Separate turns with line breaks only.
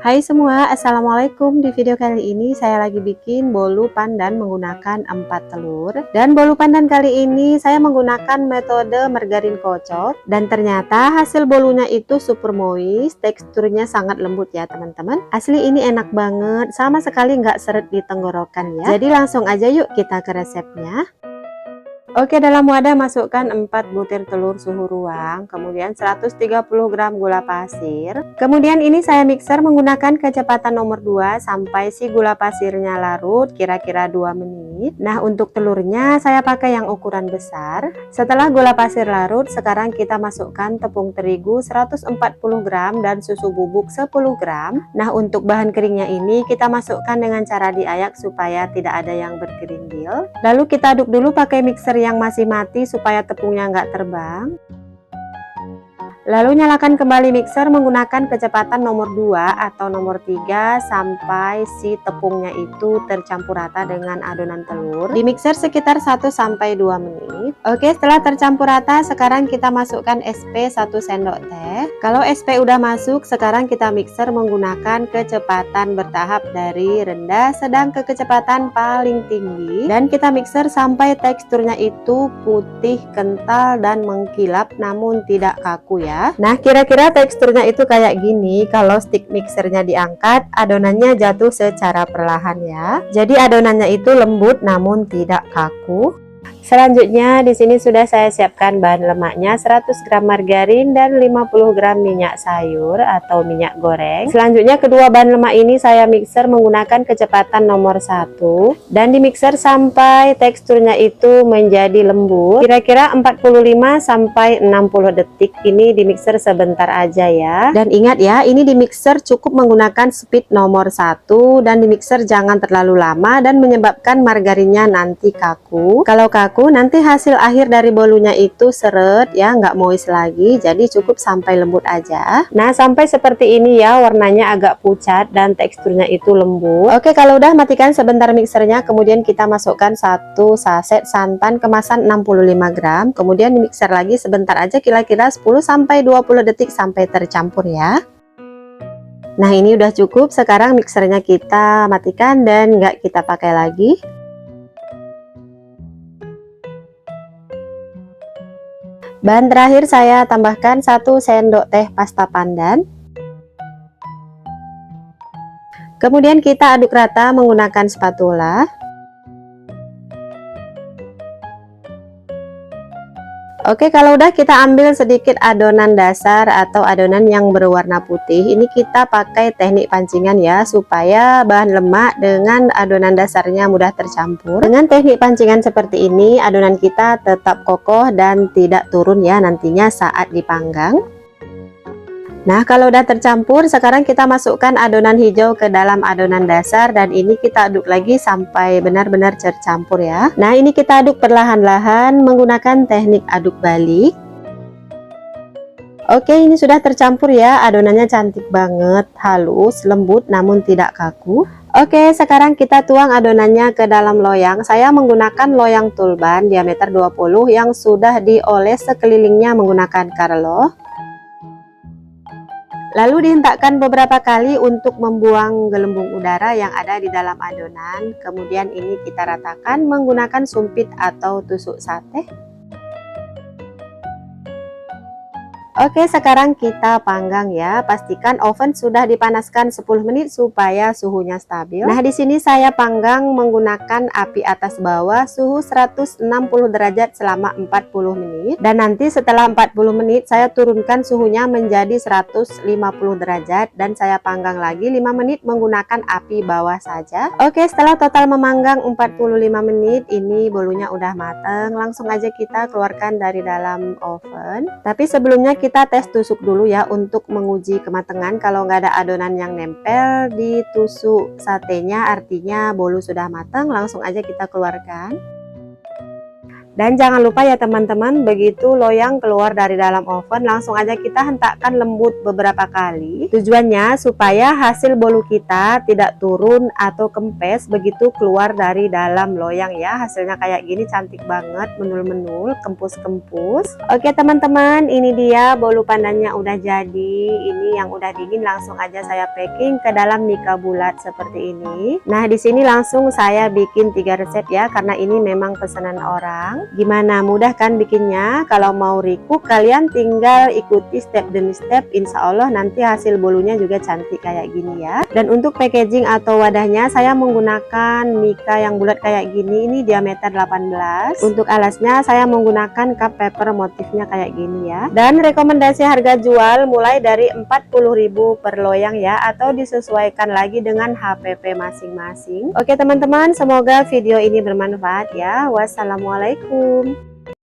Hai semua, assalamualaikum. Di video kali ini saya lagi bikin bolu pandan menggunakan 4 telur. Dan bolu pandan kali ini saya menggunakan metode margarin kocok. Dan ternyata hasil bolunya itu super moist, teksturnya sangat lembut ya teman-teman. Asli ini enak banget, sama sekali nggak seret di tenggorokan ya. Jadi langsung aja yuk kita ke resepnya. Oke, dalam wadah masukkan 4 butir telur suhu ruang, kemudian 130 gram gula pasir. Kemudian ini saya mixer menggunakan kecepatan nomor 2 sampai si gula pasirnya larut kira-kira 2 menit. Nah, untuk telurnya saya pakai yang ukuran besar. Setelah gula pasir larut, sekarang kita masukkan tepung terigu 140 gram dan susu bubuk 10 gram. Nah, untuk bahan keringnya ini kita masukkan dengan cara diayak supaya tidak ada yang bergerindil. Lalu kita aduk dulu pakai mixer yang masih mati supaya tepungnya nggak terbang. Lalu nyalakan kembali mixer menggunakan kecepatan nomor 2 atau nomor 3 sampai si tepungnya itu tercampur rata dengan adonan telur. Di mixer sekitar 1-2 menit. Oke, setelah tercampur rata sekarang kita masukkan SP 1 sendok teh. Kalau SP udah masuk, sekarang kita mixer menggunakan kecepatan bertahap dari rendah sedang ke kecepatan paling tinggi. Dan kita mixer sampai teksturnya itu putih, kental, dan mengkilap namun tidak kaku ya. Nah, kira-kira teksturnya itu kayak gini. Kalau stick mixernya diangkat, adonannya jatuh secara perlahan ya. Jadi adonannya itu lembut namun tidak kaku. Selanjutnya di sini sudah saya siapkan bahan lemaknya 100 gram margarin dan 50 gram minyak sayur atau minyak goreng. Selanjutnya kedua bahan lemak ini saya mixer menggunakan kecepatan nomor 1 dan di mixer sampai teksturnya itu menjadi lembut. Kira-kira 45 sampai 60 detik ini di mixer sebentar aja ya. Dan ingat ya, ini di mixer cukup menggunakan speed nomor 1 dan di mixer jangan terlalu lama dan menyebabkan margarinnya nanti kaku. Kalau kaku nanti hasil akhir dari bolunya itu seret ya, nggak moist lagi, jadi cukup sampai lembut aja. Nah, sampai seperti ini ya, warnanya agak pucat dan teksturnya itu lembut. Oke, kalau udah matikan sebentar mixernya, kemudian kita masukkan 1 saset santan kemasan 65 gram, kemudian mixer lagi sebentar aja, kira-kira 10-20 detik sampai tercampur ya. Nah, ini udah cukup. Sekarang mixernya kita matikan dan nggak kita pakai lagi. Bahan terakhir saya tambahkan 1 sendok teh pasta pandan. Kemudian kita aduk rata menggunakan spatula. Oke, kalau udah kita ambil sedikit adonan dasar atau adonan yang berwarna putih. Ini kita pakai teknik pancingan ya, supaya bahan lemak dengan adonan dasarnya mudah tercampur. Dengan teknik pancingan seperti ini, adonan kita tetap kokoh dan tidak turun ya nantinya saat dipanggang. Nah, kalau udah tercampur, sekarang kita masukkan adonan hijau ke dalam adonan dasar dan ini kita aduk lagi sampai benar-benar tercampur ya. Nah, ini kita aduk perlahan-lahan menggunakan teknik aduk balik. Oke, ini sudah tercampur ya, adonannya cantik banget, halus, lembut namun tidak kaku. Oke, sekarang kita tuang adonannya ke dalam loyang. Saya menggunakan loyang tulban diameter 20 yang sudah dioles sekelilingnya menggunakan karlo. Lalu dihentakkan beberapa kali untuk membuang gelembung udara yang ada di dalam adonan. Kemudian ini kita ratakan menggunakan sumpit atau tusuk sate. Oke, sekarang kita panggang ya. Pastikan oven sudah dipanaskan 10 menit supaya suhunya stabil. Nah, di sini saya panggang menggunakan api atas bawah suhu 160 derajat selama 40 menit. Dan nanti setelah 40 menit saya turunkan suhunya menjadi 150 derajat dan saya panggang lagi 5 menit menggunakan api bawah saja. Oke, setelah total memanggang 45 menit, ini bolunya udah mateng. Langsung aja kita keluarkan dari dalam oven. Tapi sebelumnya kita tes tusuk dulu ya untuk menguji kematangan. Kalau nggak ada adonan yang nempel di tusuk satenya, artinya bolu sudah matang. Langsung aja kita keluarkan. Dan jangan lupa ya teman-teman, begitu loyang keluar dari dalam oven langsung aja kita hentakkan lembut beberapa kali. Tujuannya supaya hasil bolu kita tidak turun atau kempes begitu keluar dari dalam loyang ya. Hasilnya kayak gini cantik banget, menul-menul, kempus-kempus. Oke teman-teman, ini dia bolu pandannya udah jadi. Ini yang udah dingin langsung aja saya packing ke dalam mika bulat seperti ini. Nah, di sini langsung saya bikin 3 resep ya karena ini memang pesanan orang. Gimana, mudah kan bikinnya? Kalau mau recook kalian tinggal ikuti step demi step, insya Allah nanti hasil bolunya juga cantik kayak gini ya. Dan untuk packaging atau wadahnya saya menggunakan mika yang bulat kayak gini, ini diameter 18. Untuk alasnya saya menggunakan cup paper motifnya kayak gini ya. Dan rekomendasi harga jual mulai dari 40.000 per loyang ya, atau disesuaikan lagi dengan HPP masing-masing. Oke teman-teman, semoga video ini bermanfaat ya. Wassalamualaikum.